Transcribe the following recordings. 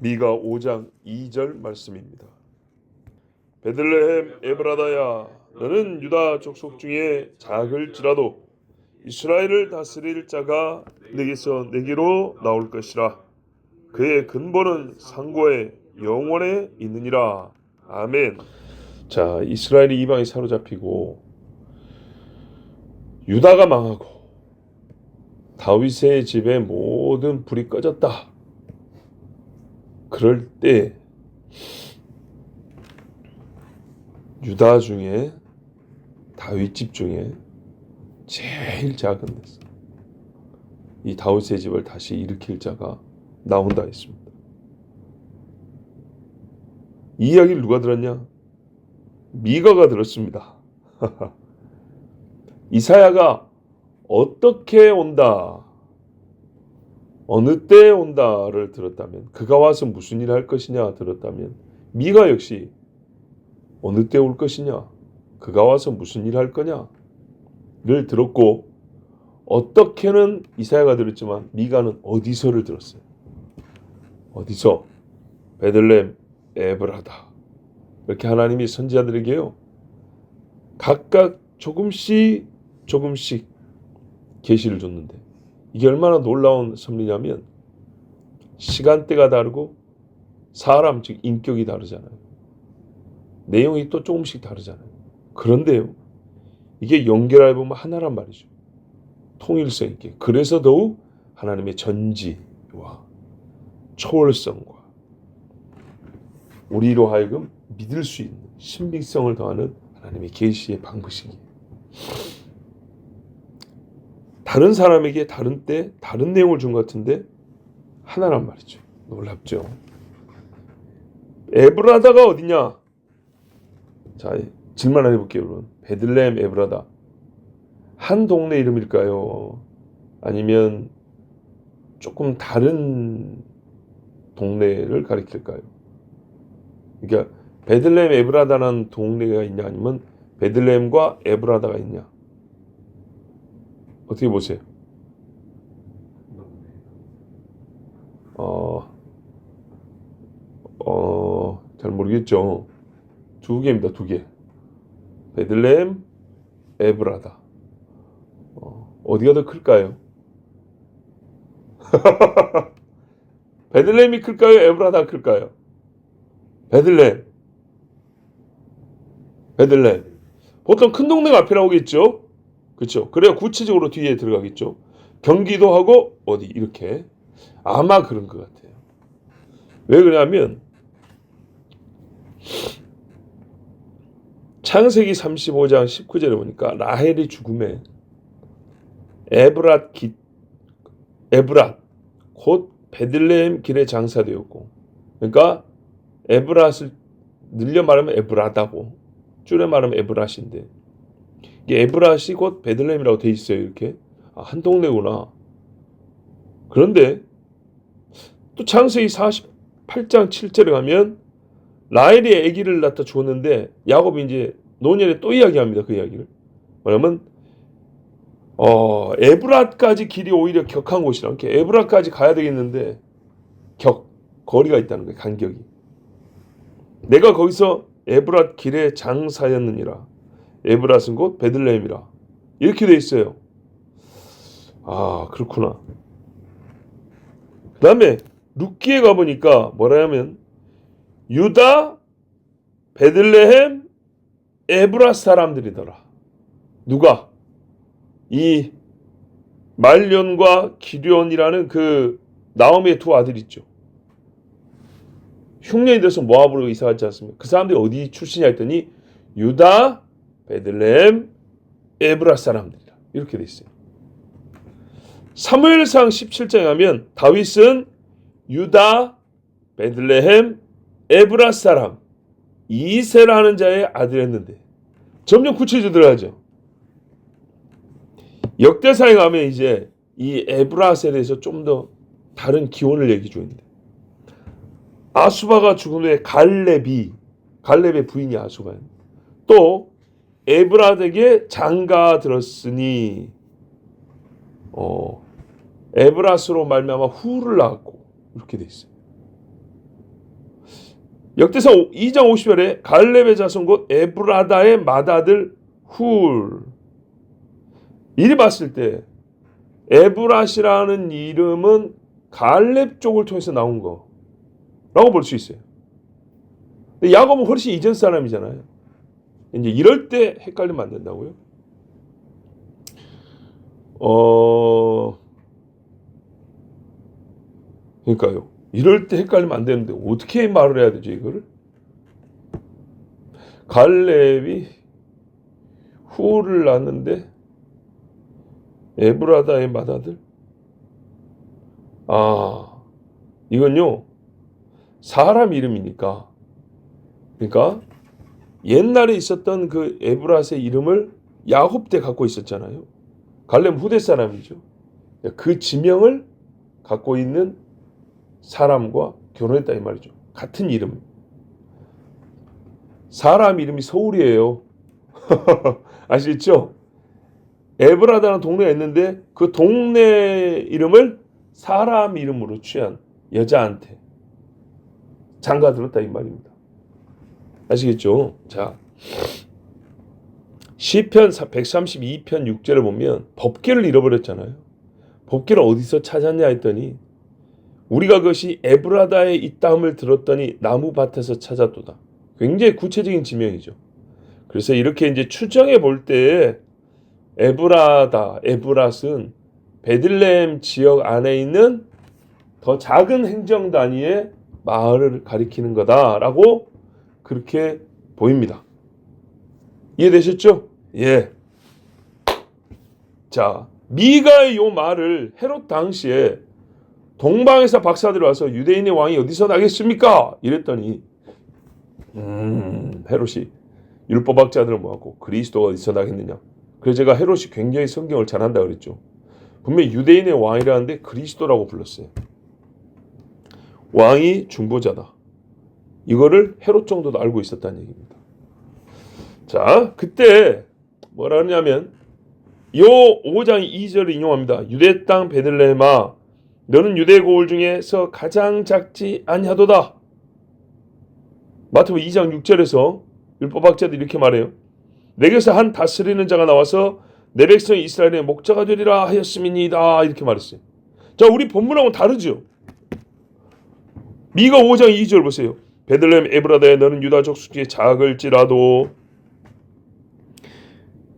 미가 5장 2절 말씀입니다. 베들레헴 에브라다야, 너는 유다 족속 중에 작을지라도 이스라엘을 다스릴 자가 내게서 내게로 나올 것이라. 그의 근본은 상고에 영원에 있느니라. 아멘. 자, 이스라엘이 이방에 사로잡히고 유다가 망하고 다윗의 집에 모든 불이 꺼졌다. 그럴 때 유다 중에 다윗 집 중에 제일 작은 데서 이 다윗의 집을 다시 일으킬 자가 나온다 했습니다. 이 이야기를 누가 들었냐? 미가가 들었습니다. 이사야가 어떻게 온다, 어느 때 온다를 들었다면, 그가 와서 무슨 일을 할 것이냐 들었다면, 미가 역시 어느 때 올 것이냐, 그가 와서 무슨 일을 할 거냐를 들었고, 어떻게는 이사야가 들었지만 미가는 어디서를 들었어요? 어디서? 베들레헴 에브라다. 이렇게 하나님이 선지자들에게요, 각각 조금씩 계시를 줬는데, 이게 얼마나 놀라운 섭리냐면 시간대가 다르고 사람, 즉 인격이 다르잖아요. 내용이 또 조금씩 다르잖아요. 그런데요, 이게 연결해 보면 하나란 말이죠. 통일성 있게. 그래서 더욱 하나님의 전지와 초월성과 우리로 하여금 믿을 수 있는 신빙성을 더하는 하나님의 계시의 방식이에요. 다른 사람에게 다른 때 다른 내용을 준 것 같은데 하나란 말이죠. 놀랍죠. 에브라다가 어디냐? 자, 질문 하나 해볼게요, 여러분. 베들레헴 에브라다, 한 동네 이름일까요? 아니면 조금 다른 동네를 가리킬까요? 그러니까 베들레헴 에브라다라는 동네가 있냐, 아니면 베들레헴과 에브라다가 있냐? 어떻게 보세요? 잘 모르겠죠. 두 개입니다. 두 개. 베들레헴, 에브라다. 어디가 더 클까요? 베들레헴이 클까요? 에브라다가 클까요? 베들레헴. 보통 큰 동네가 앞에 나오겠죠? 그렇죠? 그래야 구체적으로 뒤에 들어가겠죠? 경기도하고 어디 이렇게. 아마 그런 것 같아요. 왜 그러냐면 창세기 35장 19절에 보니까 라헬이 죽음에 에브랏 곧 베들레헴 길에 장사되었고, 그러니까 에브랏을 늘려 말하면 에브라다고, 줄여 말하면 에브랏인데, 이게 에브랏이 곧 베들레헴이라고 돼 있어요. 이렇게. 한 동네구나. 그런데 또 창세기 48장 7절에 가면 라헬이 아기를 낳다 죽었는데 야곱이 이제 노년에 또 이야기합니다. 그 이야기를. 뭐냐면 에브랏까지 길이 오히려 격한 곳이라, 이렇게 에브랏까지 가야 되겠는데 거리가 있다는 거예요. 간격이. 내가 거기서 에브랏 길에 장사였느니라. 에브랏은 곧 베들레헴이라. 이렇게 돼 있어요. 그렇구나. 그 다음에 룻기에 가보니까 뭐라 하면 유다, 베들레헴, 에브랏 사람들이더라. 누가? 이 말론과 기럨이라는 그 나오미의 두 아들 있죠. 흉년이 돼서 모압으로 이사 갔지 않습니까? 그 사람들이 어디 출신이냐 했더니 유다, 베들레헴, 에브랏 사람들이라. 이렇게 돼 있어요. 사무엘상 17장에 가면 다윗은 유다, 베들레헴, 에브랏 사람 이세라는 자의 아들이었는데, 점점 구체적으로 들어가죠. 역대사에 가면 이제 이 에브랏에 대해서 좀 더 다른 기원을 얘기 중인데, 아수바가 죽은 후에 갈렙의 부인이 아수바예요. 또 에브랏에게 장가 들었으니 에브랏으로 말미암아 후를 낳았고, 이렇게 돼 있어요. 역대상 2장 50절에 갈렙의 자손 곧 에브라다의 맏아들 훌. 이리 봤을 때 에브라시라는 이름은 갈렙 쪽을 통해서 나온 거라고 볼 수 있어요. 근데 야곱은 훨씬 이전 사람이잖아요. 이제 이럴 때 헷갈리면 안 된다고요? 그러니까요. 이럴 때 헷갈리면 안 되는데 어떻게 말을 해야 되죠, 이거를? 갈렙이 후를 낳았는데 에브라다의 맏아들? 이건요. 사람 이름이니까. 그러니까 옛날에 있었던 그 에브라스의 이름을 야곱 때 갖고 있었잖아요. 갈렙 후대 사람이죠. 그 지명을 갖고 있는 사람과 결혼했다 이 말이죠. 같은 이름. 사람 이름이 서울이에요. 아시겠죠? 에브라다는 동네가 있는데 그 동네 이름을 사람 이름으로 취한 여자한테 장가 들었다 이 말입니다. 아시겠죠? 자, 시편 132편 6절을 보면 법궤를 잃어버렸잖아요. 법궤를 어디서 찾았냐 했더니 우리가 그것이 에브라다에 있다함을 들었더니 나무밭에서 찾았도다. 굉장히 구체적인 지명이죠. 그래서 이렇게 이제 추정해 볼 때 에브랏은 베들레헴 지역 안에 있는 더 작은 행정 단위의 마을을 가리키는 거다라고 그렇게 보입니다. 이해되셨죠? 예. 자, 미가의 요 말을 헤롯 당시에 동방에서 박사들이 와서 유대인의 왕이 어디서 나겠습니까? 이랬더니 헤롯이 율법학자들을 모았고 그리스도가 어디서 나겠느냐. 그래서 제가 헤롯이 굉장히 성경을 잘한다 그랬죠. 분명히 유대인의 왕이라는데 그리스도라고 불렀어요. 왕이 중보자다. 이거를 헤롯 정도도 알고 있었다는 얘기입니다. 자, 그때 뭐라 하냐면 요 5장 2절을 인용합니다. 유대 땅 베들레헴아 너는 유대 고을 중에서 가장 작지 아니하도다. 마태복음 2장 6절에서 율법학자들이 이렇게 말해요. 내게서 한 다스리는 자가 나와서 내 백성 이스라엘의 목자가 되리라 하였음이니이다. 이렇게 말했어요. 자, 우리 본문하고는 다르죠. 미가 5장 2절 보세요. 베들레헴 에브라다에 너는 유다 족속 중에 작을지라도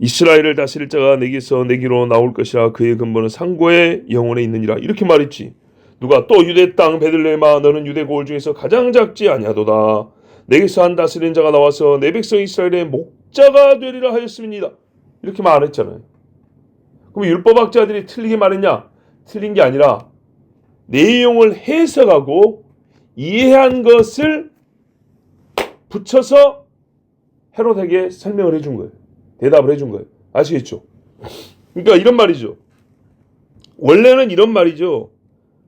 이스라엘을 다스릴 자가 내게서 내기로 나올 것이라 그의 근본은 상고의 영혼에 있느니라. 이렇게 말했지. 누가 또 유대 땅 베들레헴아 너는 유대 고을 중에서 가장 작지 아니하도다. 내게서 한 다스리는 자가 나와서 내 백성 이스라엘의 목자가 되리라 하였습니다. 이렇게 말했잖아요. 그럼 율법학자들이 틀리게 말했냐? 틀린 게 아니라 내용을 해석하고 이해한 것을 붙여서 헤롯에게 설명을 해준 거예요. 대답을 해준 거예요. 아시겠죠? 그러니까 이런 말이죠. 원래는 이런 말이죠.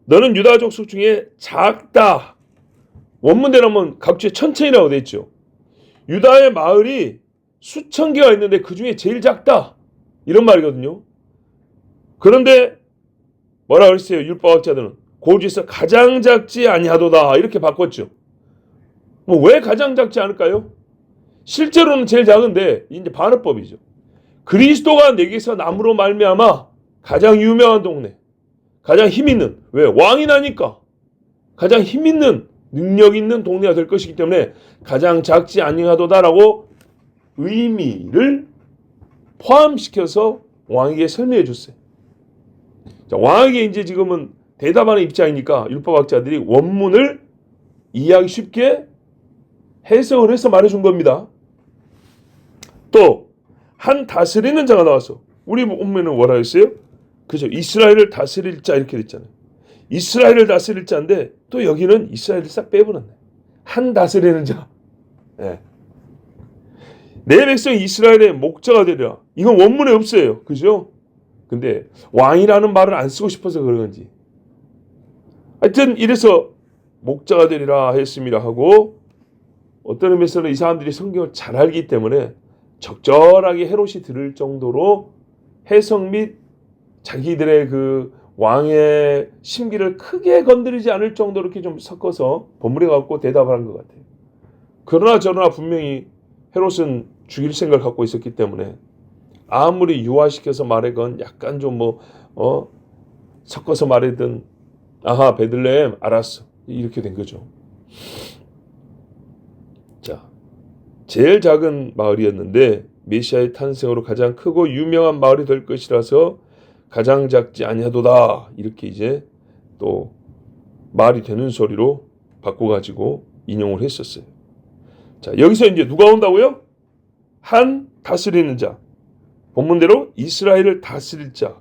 너는 유다 족속 중에 작다. 원문대로 하면 각주에 천천이라고 돼 있죠. 유다의 마을이 수천 개가 있는데 그 중에 제일 작다. 이런 말이거든요. 그런데 뭐라 그랬어요? 율법학자들은 그 중에서 가장 작지 아니하도다. 이렇게 바꿨죠. 뭐 왜 가장 작지 않을까요? 실제로는 제일 작은데 이제 반어법이죠. 그리스도가 내게서 남으로 말미암아 가장 유명한 동네, 가장 힘 있는, 왜? 왕이 나니까 가장 힘 있는 능력 있는 동네가 될 것이기 때문에 가장 작지 아니하도다라고 의미를 포함시켜서 왕에게 설명해 줬어요. 자, 왕에게 이제 지금은 대답하는 입장이니까 율법학자들이 원문을 이해하기 쉽게 해석을 해서 말해준 겁니다. 또 한 다스리는 자가 나와서 우리 본문에는 뭐라 했어요? 그죠? 이스라엘을 다스릴 자 이렇게 됐잖아요. 이스라엘을 다스릴 자인데 또 여기는 이스라엘을 싹 빼버렸네. 한 다스리는 자. 네. 내 백성 이스라엘의 목자가 되리라. 이건 원문에 없어요. 그죠? 근데 왕이라는 말을 안 쓰고 싶어서 그런 건지. 하여튼 이래서 목자가 되리라 했습니다 하고 어떤 의미에서는 이 사람들이 성경을 잘 알기 때문에 적절하게 헤롯이 들을 정도로 해석 및 자기들의 그 왕의 심기를 크게 건드리지 않을 정도로 이렇게 좀 섞어서 버무려 갖고 대답을 한 것 같아요. 그러나 저러나 분명히 헤롯은 죽일 생각을 갖고 있었기 때문에 아무리 유화시켜서 말하건 약간 좀 섞어서 말하든 아하 베들레헴 알았어 이렇게 된 거죠. 자, 제일 작은 마을이었는데 메시아의 탄생으로 가장 크고 유명한 마을이 될 것이라서 가장 작지 아니하도다 이렇게 이제 또 말이 되는 소리로 바꿔가지고 인용을 했었어요. 자, 여기서 이제 누가 온다고요? 한 다스리는 자. 본문대로 이스라엘을 다스릴 자.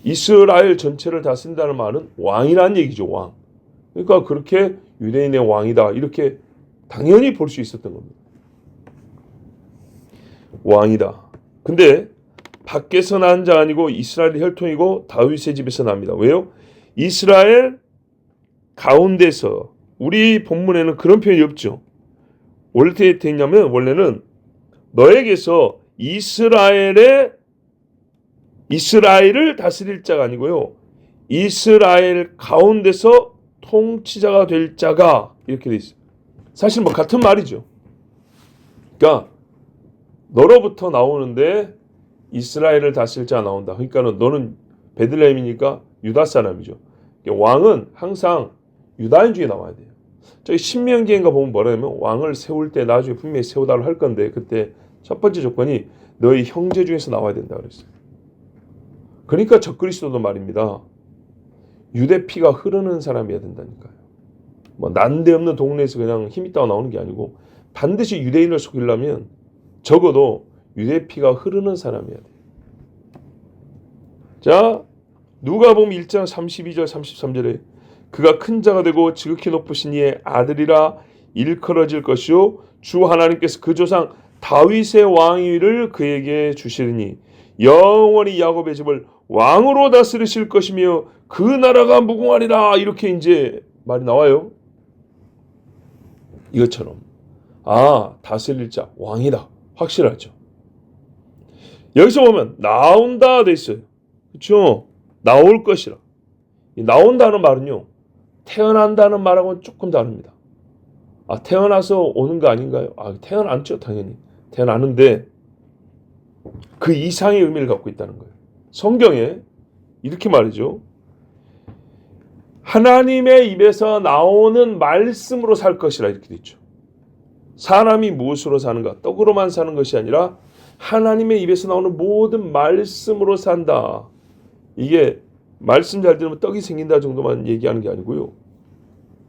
이스라엘 전체를 다스린다는 말은 왕이라는 얘기죠. 왕. 그러니까 그렇게 유대인의 왕이다. 이렇게 당연히 볼 수 있었던 겁니다. 왕이다. 근데 밖에서 난 자 아니고 이스라엘 혈통이고 다윗의 집에서 납니다. 왜요? 이스라엘 가운데서 우리 본문에는 그런 표현이 없죠. 원래 어떻게 되냐면 원래는 너에게서 이스라엘을 다스릴 자가 아니고요. 이스라엘 가운데서 통치자가 될 자가 이렇게 돼 있어요. 사실 뭐 같은 말이죠. 그러니까 너로부터 나오는데 이스라엘을 다스릴 자가 나온다. 그러니까 너는 베들레헴이니까 유다 사람이죠. 왕은 항상 유다인 중에 나와야 돼요. 저기 신명기인가 보면 뭐라냐면 왕을 세울 때 나중에 분명히 세우다를 할 건데 그때 첫 번째 조건이 너희 형제 중에서 나와야 된다 그랬어요. 그러니까 적그리스도도 말입니다. 유대 피가 흐르는 사람이어야 된다니까요. 뭐 난데없는 동네에서 그냥 힘 있다고 나오는 게 아니고 반드시 유대인을 속이려면 적어도 유대 피가 흐르는 사람이어야 돼요. 자, 누가복음 1장 32절 33절에 그가 큰 자가 되고 지극히 높으신 이의 아들이라 일컬어질 것이요 주 하나님께서 그 조상 다윗의 왕위를 그에게 주시리니 영원히 야곱의 집을 왕으로 다스리실 것이며 그 나라가 무궁하리라. 이렇게 이제 말이 나와요. 이것처럼 다스릴 자 왕이다. 확실하죠. 여기서 보면 나온다 돼 있어요. 그렇죠? 나올 것이라. 나온다는 말은요. 태어난다는 말하고는 조금 다릅니다. 태어나서 오는 거 아닌가요? 태어났죠. 당연히. 태어나는데 그 이상의 의미를 갖고 있다는 거예요. 성경에 이렇게 말이죠. 하나님의 입에서 나오는 말씀으로 살 것이라 이렇게 되어 있죠. 사람이 무엇으로 사는가? 떡으로만 사는 것이 아니라 하나님의 입에서 나오는 모든 말씀으로 산다. 이게 말씀 잘 들으면 떡이 생긴다 정도만 얘기하는 게 아니고요.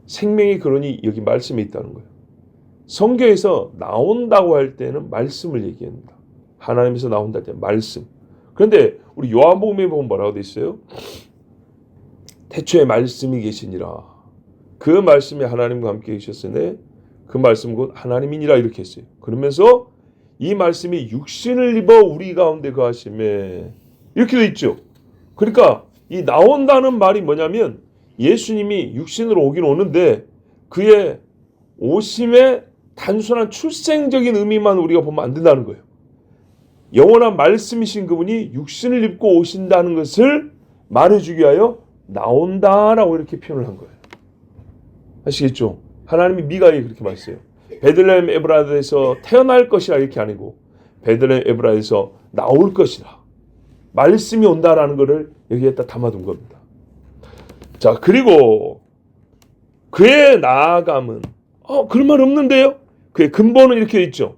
생명이 그러니 여기 말씀에 있다는 거예요. 성경에서 나온다고 할 때는 말씀을 얘기합니다. 하나님에서 나온다 할 때 말씀. 그런데 우리 요한복음에 보면 뭐라고 돼 있어요? 태초에 말씀이 계시니라. 그 말씀이 하나님과 함께 계셨으니 그 말씀 곧 하나님이니라 이렇게 했어요. 그러면서 이 말씀이 육신을 입어 우리 가운데 거하심에 이렇게 돼 있죠. 그러니까 이 나온다는 말이 뭐냐면 예수님이 육신으로 오긴 오는데 그의 오심의 단순한 출생적인 의미만 우리가 보면 안 된다는 거예요. 영원한 말씀이신 그분이 육신을 입고 오신다는 것을 말해주기 위하여 나온다라고 이렇게 표현을 한 거예요. 아시겠죠? 하나님이 미가에 그렇게 말했어요. 베들레헴 에브라다에서 태어날 것이라 이렇게 아니고 베들레헴 에브라다에서 나올 것이라. 말씀이 온다라는 것을 여기에다 담아둔 겁니다. 자, 그리고 그의 나아감은 그런 말 없는데요? 그의 근본은 이렇게 있죠.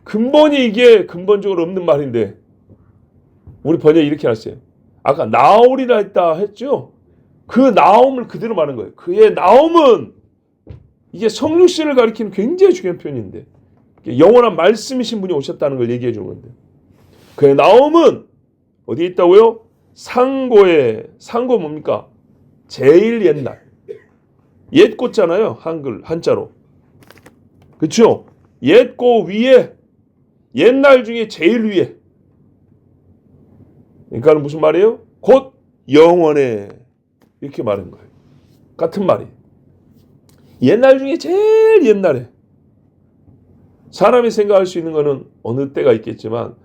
근본이 이게 근본적으로 없는 말인데 우리 번역이 이렇게 했어요. 아까 나오리라 했죠? 그 나옴을 그대로 말하는 거예요. 그의 나옴은 이게 성육신을 가리키는 굉장히 중요한 표현인데 영원한 말씀이신 분이 오셨다는 걸 얘기해 주는 건데 그의 나옴은 어디에 있다고요? 상고 뭡니까? 제일 옛날 옛꽃잖아요. 한자로 그렇죠? 옛꽃 위에 옛날 중에 제일 위에 그러니까 무슨 말이에요? 곧 영원에 이렇게 말한 거예요. 같은 말이에요. 옛날 중에 제일 옛날에 사람이 생각할 수 있는 것은 어느 때가 있겠지만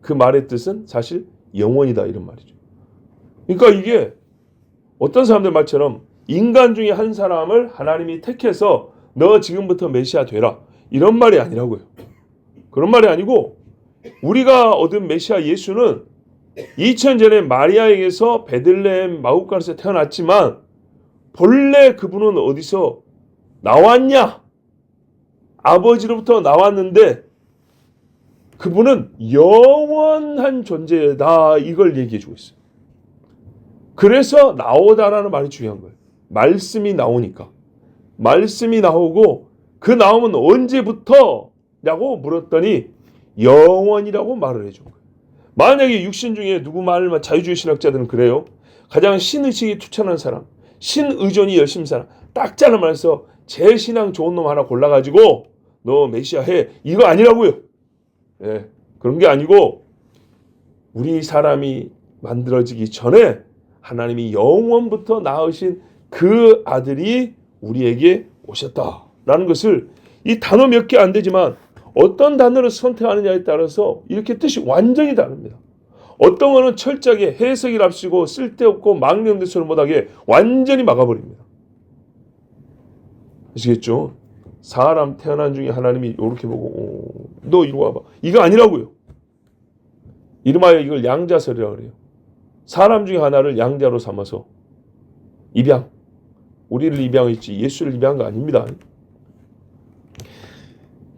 그 말의 뜻은 사실 영원이다 이런 말이죠. 그러니까 이게 어떤 사람들 말처럼 인간 중에 한 사람을 하나님이 택해서 너 지금부터 메시아 되라. 이런 말이 아니라고요. 그런 말이 아니고 우리가 얻은 메시아 예수는 2000년 전에 마리아에게서 베들레헴 마구간에서 태어났지만 본래 그분은 어디서 나왔냐? 아버지로부터 나왔는데 그분은 영원한 존재다. 이걸 얘기해 주고 있어요. 그래서 나오다라는 말이 중요한 거예요. 말씀이 나오니까. 말씀이 나오고 그 나오면 언제부터냐고 물었더니 영원이라고 말을 해준 거예요. 만약에 육신 중에 누구 말만 자유주의 신학자들은 그래요. 가장 신의식이 투철한 사람, 신의존이 열심히 사람, 딱 잘라말해서 제일 신앙 좋은 놈 하나 골라가지고 너 메시아 해. 이거 아니라고요. 예, 그런 게 아니고 우리 사람이 만들어지기 전에 하나님이 영원부터 낳으신 그 아들이 우리에게 오셨다라는 것을 이 단어 몇 개 안 되지만 어떤 단어를 선택하느냐에 따라서 이렇게 뜻이 완전히 다릅니다. 어떤 거는 철저하게 해석이 랍시고 쓸데없고 망령대소를 못하게 완전히 막아버립니다. 아시겠죠? 사람 태어난 중에 하나님이 이렇게 보고 너 이리 와봐. 이거 아니라고요. 이름하여 이걸 양자설이라고 그래요. 사람 중에 하나를 양자로 삼아서 입양. 우리를 입양했지 예수를 입양한 거 아닙니다.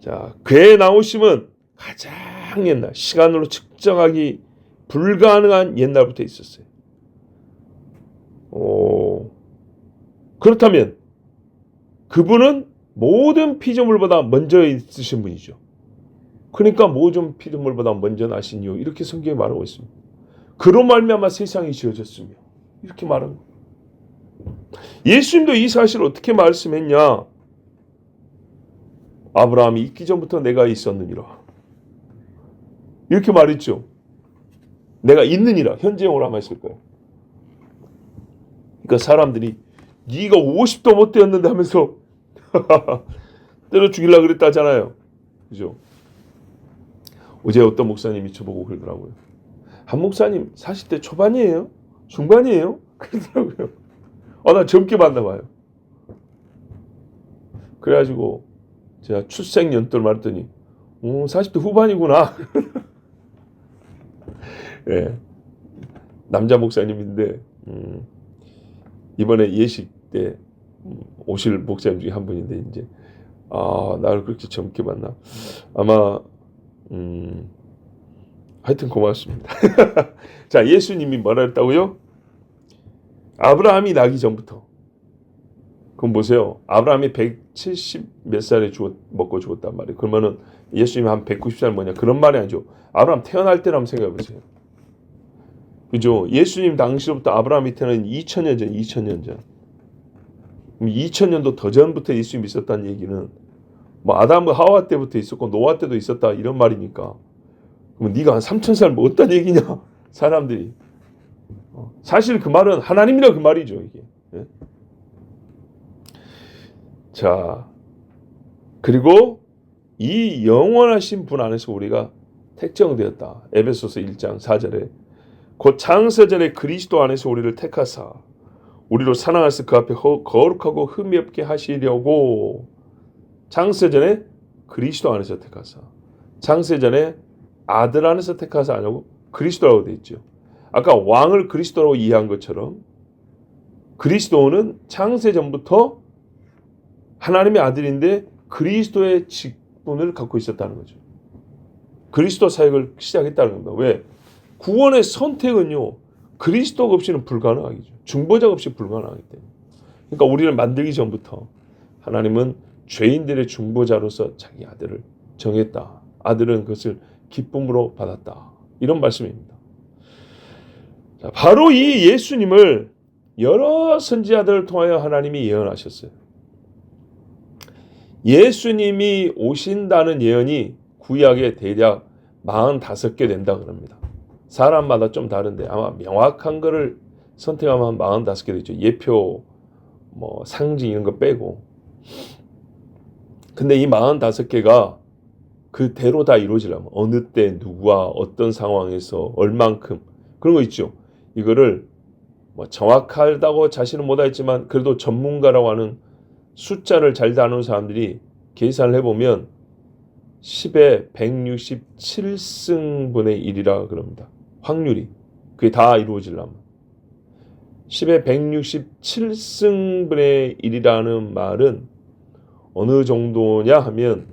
자, 그의 나오심은 가장 옛날, 시간으로 측정하기 불가능한 옛날부터 있었어요. 그렇다면 그분은 모든 피조물보다 먼저 있으신 분이죠. 그러니까 모든 피조물보다 먼저 나신 이유 이렇게 성경에 말하고 있습니다. 그로 말미암아 세상이 지어졌으며 이렇게 말하는 거예요. 예수님도 이 사실을 어떻게 말씀했냐? 아브라함이 있기 전부터 내가 있었느니라. 이렇게 말했죠. 내가 있느니라. 현재형으로 아마 했을 거예요. 그러니까 사람들이 네가 50도 못 되었는데 하면서 때려 죽이려고 그랬다잖아요. 그죠? 어제 어떤 목사님이 저보고 그러더라고요. 한 목사님 40대 초반이에요? 중반이에요? 그러더라고요. 나 젊게 봤나 봐요. 그래가지고 제가 출생 연도를 말했더니 40대 후반이구나. 네. 남자 목사님인데 이번에 예식 때 오실 목사님 중에 한 분인데 이제 나를 그렇게 젊게 봤나. 아마 하여튼 고맙습니다. 자, 예수님이 뭐라 했다고요? 아브라함이 나기 전부터. 그럼 보세요. 아브라함이 170 몇 살에 먹고 죽었단 말이에요. 그러면은 예수님이 한 190살 뭐냐. 그런 말이 아니죠. 아브라함 태어날 때를 한번 생각해 보세요. 그죠? 예수님 당시로부터 아브라함이 태어난 2000년 전, 2000년 전. 2000년도 더 전부터 예수님이 있었다는 얘기는 뭐 아담과 하와 때부터 있었고 노아 때도 있었다 이런 말이니까. 그럼 네가 한 3000살 먹었다는 얘기냐? 사람들이. 사실 그 말은 하나님이라 그 말이죠, 이게. 예? 자, 그리고 이 영원하신 분 안에서 우리가 택정되었다. 에베소서 1장 4절에 곧 창세전에 그리스도 안에서 우리를 택하사 우리로 사랑하사 그 앞에 거룩하고 흠이 없게 하시려고. 창세전에 그리스도 안에서 택하사. 창세전에 아들 안에서 택하사 아니고 그리스도라고 되어 있죠. 아까 왕을 그리스도라고 이해한 것처럼 그리스도는 창세전부터 하나님의 아들인데 그리스도의 직분을 갖고 있었다는 거죠. 그리스도 사역을 시작했다는 겁니다. 왜? 구원의 선택은요. 그리스도가 없이는 불가능하죠. 중보자가 없이 불가능하기 때문에. 그러니까 우리를 만들기 전부터 하나님은 죄인들의 중보자로서 자기 아들을 정했다. 아들은 그것을 기쁨으로 받았다. 이런 말씀입니다. 자, 바로 이 예수님을 여러 선지자들을 통하여 하나님이 예언하셨어요. 예수님이 오신다는 예언이 구약에 대략 45개 된다 그럽니다. 사람마다 좀 다른데 아마 명확한 거를 선택하면 45개 되죠. 예표, 뭐 상징 이런 거 빼고. 근데 이 45개가 그대로 다 이루어지려면 어느 때 누구와 어떤 상황에서 얼만큼 그런 거 있죠. 이거를 뭐 정확하다고 자신은 못하겠지만 그래도 전문가라고 하는 숫자를 잘 다루는 사람들이 계산을 해보면 10의 167승분의 1이라 그럽니다. 확률이. 그게 다 이루어지려면. 10의 167승분의 1이라는 말은 어느 정도냐 하면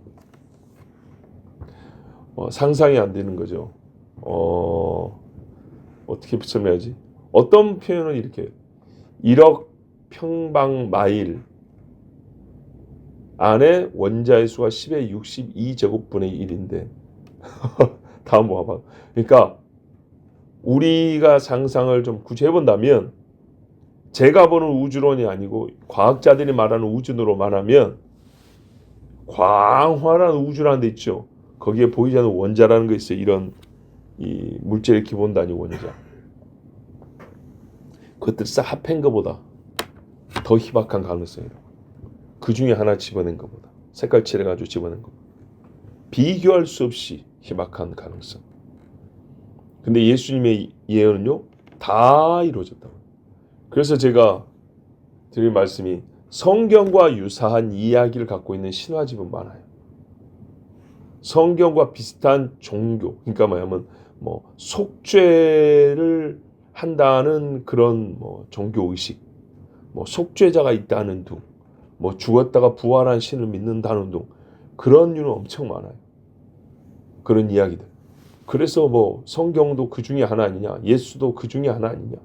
상상이 안 되는 거죠. 어떻게 설명하지? 어떤 표현은 이렇게 1억 평방 마일 안에 원자의 수가 10의 62제곱분의 1인데 다음 봐봐. 그러니까 우리가 상상을 좀 구체해 본다면 제가 보는 우주론이 아니고 과학자들이 말하는 우주론으로 말하면 광활한 우주라는 데 있죠. 거기에 보이지 않는 원자라는 게 있어요. 이런 이 물질의 기본 단위 원자. 그것들 싹 합한 것보다 더 희박한 가능성이라고. 그 중에 하나 집어낸 것보다. 색깔 칠해가지고 집어낸 것보다. 비교할 수 없이 희박한 가능성. 근데 예수님의 예언은요. 다 이루어졌다고. 그래서 제가 드릴 말씀이 성경과 유사한 이야기를 갖고 있는 신화집은 많아요. 성경과 비슷한 종교, 그러니까 뭐냐면 속죄를 한다는 그런 종교 의식, 속죄자가 있다는 둥, 죽었다가 부활한 신을 믿는다는 둥, 그런 류는 엄청 많아요. 그런 이야기들. 그래서 성경도 그 중에 하나 아니냐, 예수도 그 중에 하나 아니냐,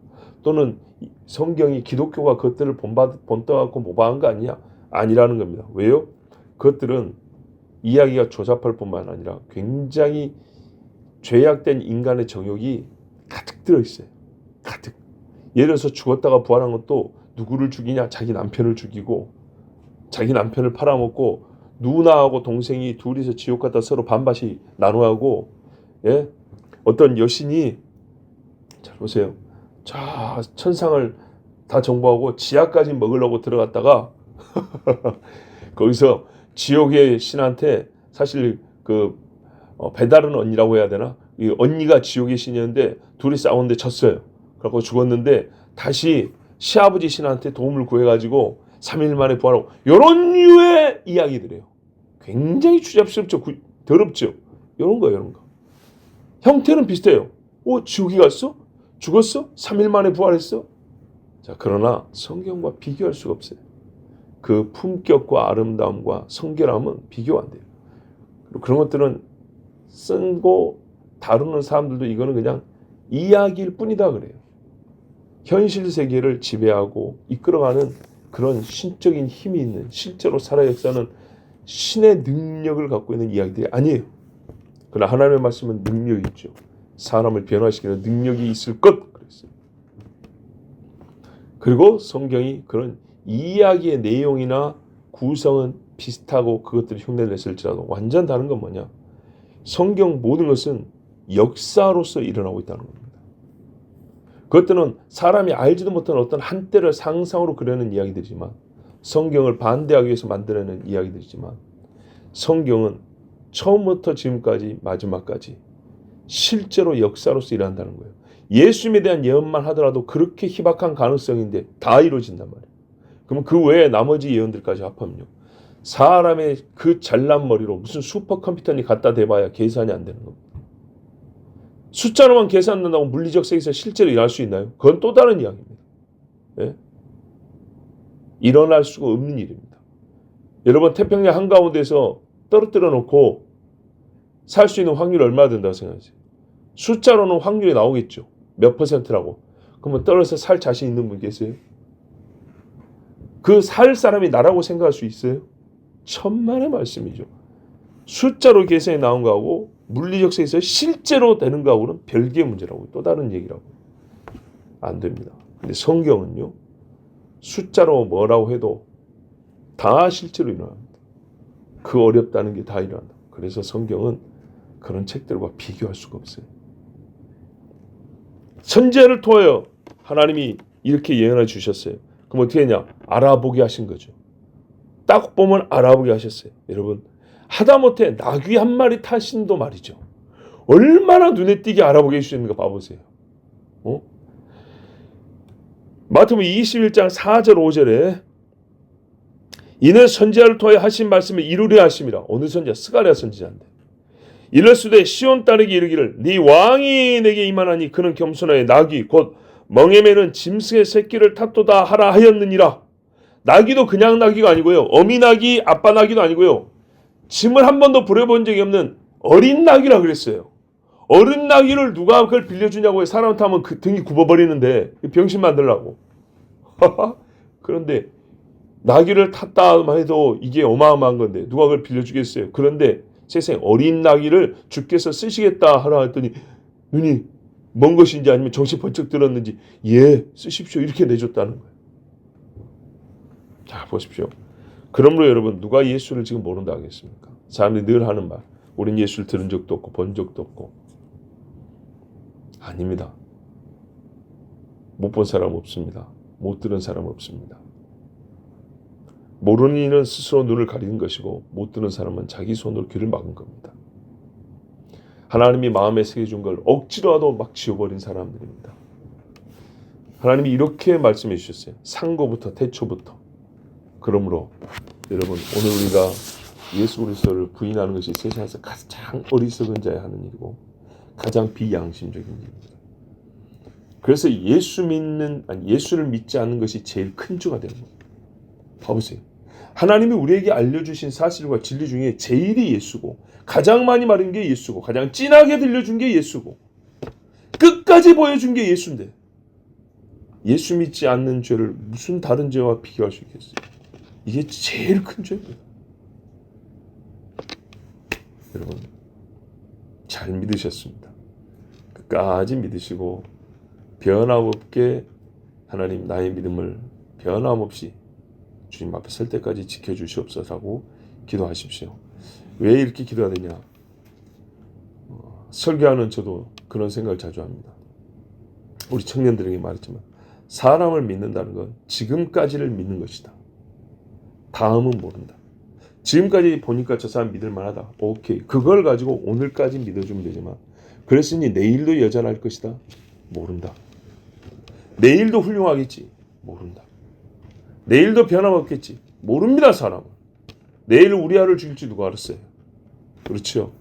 또는 성경이 기독교가 그것들을 본떠갖고 모방한 거 아니냐? 아니라는 겁니다. 왜요? 그것들은 이야기가 조잡할 뿐만 아니라 굉장히 죄악된 인간의 정욕이 가득 들어있어요. 가득. 예를 들어서 죽었다가 부활한 것도 누구를 죽이냐? 자기 남편을 죽이고 자기 남편을 팔아먹고 누나하고 동생이 둘이서 지옥 갔다 서로 반반씩 나눠하고, 예? 어떤 여신이, 잘 보세요. 자, 천상을 다 정복하고 지하까지 먹으려고 들어갔다가 거기서 지옥의 신한테 사실 배다른 언니라고 해야 되나? 이 언니가 지옥의 신이었는데 둘이 싸우는데 졌어요. 그래서 죽었는데 다시 시아버지 신한테 도움을 구해가지고 3일 만에 부활하고, 이런 류의 이야기들이에요. 굉장히 추잡스럽죠. 더럽죠. 이런 거예요. 이런 거. 형태는 비슷해요. 지옥에 갔어? 죽었어? 3일 만에 부활했어? 자, 그러나 성경과 비교할 수가 없어요. 그 품격과 아름다움과 성결함은 비교 안 돼요. 그리고 그런 것들은 쓰고 다루는 사람들도 이거는 그냥 이야기일 뿐이다 그래요. 현실 세계를 지배하고 이끌어가는 그런 신적인 힘이 있는, 실제로 살아 역사는 신의 능력을 갖고 있는 이야기들이 아니에요. 그러나 하나님의 말씀은 능력이 있죠. 사람을 변화시키는 능력이 있을 것 그랬어요. 그리고 성경이 그런 이야기의 내용이나 구성은 비슷하고 그것들이 흉내를 냈을지라도 완전 다른 건 뭐냐? 성경 모든 것은 역사로서 일어나고 있다는 겁니다. 그것들은 사람이 알지도 못하는 어떤 한때를 상상으로 그려낸 이야기들이지만, 성경을 반대하기 위해서 만들어낸 이야기들이지만, 성경은 처음부터 지금까지 마지막까지 실제로 역사로서 일어난다는 거예요. 예수님에 대한 예언만 하더라도 그렇게 희박한 가능성인데 다 이루어진단 말이에요. 그러면 그 외에 나머지 예언들까지 합하면요, 사람의 그 잘난 머리로 무슨 슈퍼컴퓨터니 갖다 대봐야 계산이 안 되는 겁니다. 숫자로만 계산된다고 물리적 세계에서 실제로 일어날 수 있나요? 그건 또 다른 이야기입니다. 예? 일어날 수가 없는 일입니다. 여러분, 태평양 한가운데서 떨어뜨려 놓고 살 수 있는 확률이 얼마나 된다고 생각하세요? 숫자로는 확률이 나오겠죠. 몇 %라고. 그러면 떨어져서 살 자신 있는 분 계세요? 그 살 사람이 나라고 생각할 수 있어요? 천만의 말씀이죠. 숫자로 계산이 나온 거하고 물리적 세계에서 실제로 되는 거하고는 별개의 문제라고, 또 다른 얘기라고. 안 됩니다. 근데 성경은요, 숫자로 뭐라고 해도 다 실제로 일어납니다. 그 어렵다는 게 다 일어난다. 그래서 성경은 그런 책들과 비교할 수가 없어요. 선지자를 통하여 하나님이 이렇게 예언해 주셨어요. 그럼 어떻게 했냐? 알아보게 하신 거죠. 딱 보면 알아보게 하셨어요. 여러분, 하다못해 나귀 한 마리 타신도 말이죠. 얼마나 눈에 띄게 알아보게 해주셨는가 봐보세요. 마태복음 21장 4절 5절에 이는 선지자를 통하여 하신 말씀을 이루려 하심이라. 어느 선지자? 스가랴 선지자인데. 이르시되 시온 딸에게 이르기를 네 왕이 내게 임하나니 그는 겸손하여 나귀 곧 멍에 매는 짐승의 새끼를 탓도다 하라 하였느니라. 나귀도 그냥 나귀가 아니고요. 어미 나귀, 아빠 나귀도 아니고요. 짐을 한 번도 부려본 적이 없는 어린 나귀라 그랬어요. 어린 나귀를 누가 그걸 빌려주냐고 사람 타면 그 등이 굽어버리는데 병신 만들라고. 그런데 나귀를 탔다 해도 이게 어마어마한 건데 누가 그걸 빌려주겠어요. 그런데 세상에 어린 나귀를 주께서 쓰시겠다 하라 했더니 눈이 먼 것인지 아니면 정신 번쩍 들었는지 예 쓰십시오 이렇게 내줬다는 거예요. 자 보십시오. 그러므로 여러분 누가 예수를 지금 모른다 하겠습니까? 사람들이 늘 하는 말 우린 예수를 들은 적도 없고 본 적도 없고 아닙니다. 못 본 사람 없습니다. 못 들은 사람 없습니다. 모르는 이는 스스로 눈을 가리는 것이고 못 들은 사람은 자기 손으로 귀를 막은 겁니다. 하나님이 마음에 새겨준 걸 억지로라도 막 지워버린 사람들입니다. 하나님이 이렇게 말씀해 주셨어요. 상고부터 태초부터. 그러므로 여러분 오늘 우리가 예수 그리스도를 부인하는 것이 세상에서 가장 어리석은 자의 하는 일이고 가장 비양심적인 일입니다. 그래서 예수를 믿지 않는 것이 제일 큰 죄가 되는 겁니다. 봐보세요. 하나님이 우리에게 알려주신 사실과 진리 중에 제일이 예수고 가장 많이 말한 게 예수고 가장 진하게 들려준 게 예수고 끝까지 보여준 게 예수인데 예수 믿지 않는 죄를 무슨 다른 죄와 비교할 수 있겠어요? 이게 제일 큰 죄예요. 여러분 잘 믿으셨습니다. 끝까지 믿으시고 변함없게 하나님 나의 믿음을 변함없이 주님 앞에 설 때까지 지켜주시옵소서라고 기도하십시오. 왜 이렇게 기도해야 되냐? 설교하는 저도 그런 생각을 자주 합니다. 우리 청년들에게 말했지만 사람을 믿는다는 건 지금까지를 믿는 것이다. 다음은 모른다. 지금까지 보니까 저 사람 믿을 만하다. 오케이. 그걸 가지고 오늘까지 믿어주면 되지만 그랬으니 내일도 여전할 것이다. 모른다. 내일도 훌륭하겠지. 모른다. 내일도 변함없겠지. 모릅니다. 사람은. 내일 우리 아를 죽일지 누가 알았어요. 그렇죠.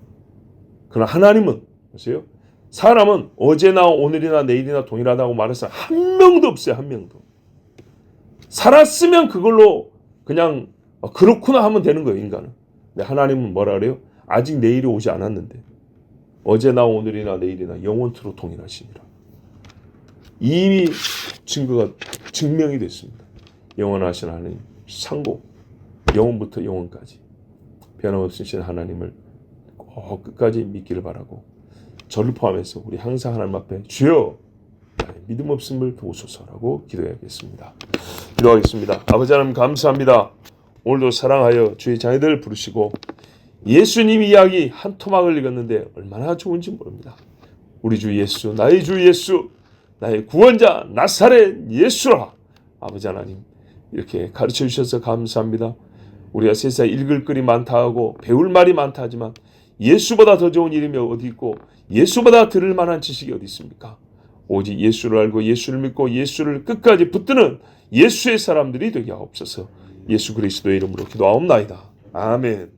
그러나 하나님은 보세요. 사람은 어제나 오늘이나 내일이나 동일하다고 말해서 한 명도 없어요. 한 명도. 살았으면 그걸로 그냥 그렇구나 하면 되는 거예요. 인간은. 근데 하나님은 뭐라 그래요? 아직 내일이 오지 않았는데 어제나 오늘이나 내일이나 영원토록 동일하시니라. 이미 증명이 됐습니다. 영원하신 하나님 상고 영원부터 영원까지 변함없으신 하나님을 꼭 끝까지 믿기를 바라고 저를 포함해서 우리 항상 하나님 앞에 주여 믿음 없음을 도우소서라고 기도해야겠습니다. 기도하겠습니다. 아버지 하나님 감사합니다. 오늘도 사랑하여 주의 자녀들을 부르시고 예수님 이야기 한 토막을 읽었는데 얼마나 좋은지 모릅니다. 우리 주 예수, 나의 주 예수, 나의 구원자 나사렛 예수라. 아버지 하나님 이렇게 가르쳐 주셔서 감사합니다. 우리가 세상에 읽을 글이 많다 하고 배울 말이 많다 하지만 예수보다 더 좋은 이름이 어디 있고 예수보다 들을 만한 지식이 어디 있습니까? 오직 예수를 알고 예수를 믿고 예수를 끝까지 붙드는 예수의 사람들이 되게 하옵소서. 예수 그리스도의 이름으로 기도하옵나이다. 아멘.